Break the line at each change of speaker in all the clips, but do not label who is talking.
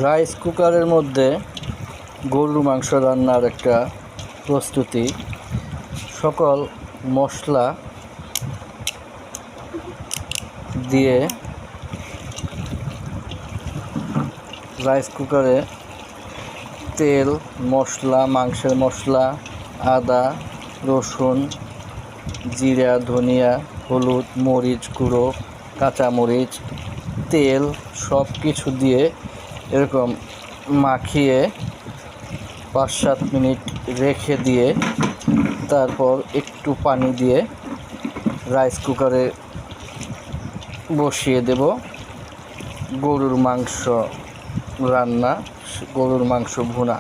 Rice কুকারের মধ্যে গরুর মাংস রান্নার একটা প্রস্তুতি। সকল মশলা দিয়ে রাইস কুকারে তেল, মশলা, মাংসের মশলা, আদা, রসুন, জিরা, ধনিয়া, হলুদ, মরিচ গুঁড়ো, কাঁচামরিচ, তেল সব কিছু দিয়ে এরকম মাখিয়ে 5-7 মিনিট রেখে দিয়ে তারপর একটু পানি দিয়ে রাইস কুকারে বসিয়ে দেব। গরুর মাংস রান্না, গরুর মাংস ভুনা।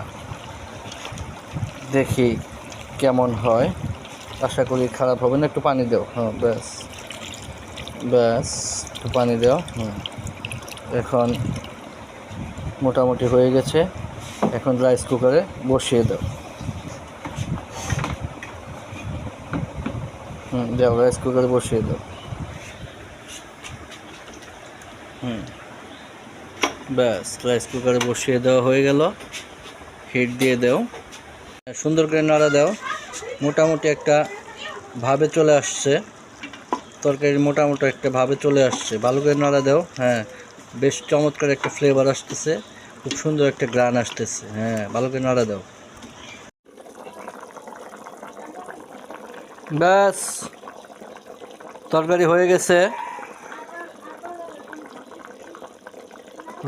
দেখি কেমন হয়, আশা করি খারাপ হবে না। একটু পানি দাও। হ্যাঁ, ব্যাস ব্যাস একটু পানি দাও। এখন মোটামুটি হয়ে গেছে। এখন রাইস কুকারে বসিয়ে দাও। দাও, রাইস কুকারে বসিয়ে দাও। ব্যাস রাইস কুকারে বসিয়ে দেওয়া হয়ে গেল। হিট দিয়ে দাও, সুন্দর করে নাড়া দাও। মোটামুটি একটা ভাবে চলে আসছে, তরকারি মোটামুটি একটা ভাবে চলে আসছে। ভালো করে নাড়া দাও। হ্যাঁ, বেশ চমৎকার একটা ফ্লেভার আসতেছে, খুব সুন্দর একটা গ্রান আসতেছে। হ্যাঁ, ভালো করে নাড়া দাও। ব্যাস তরকারি হয়ে গেছে।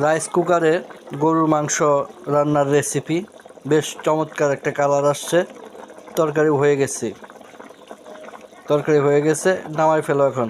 রাইস কুকারে গরুর মাংস রান্নার রেসিপি, বেশ চমৎকার একটা কালার আসছে। তরকারি হয়ে গেছে, নামাই ফেলো এখন।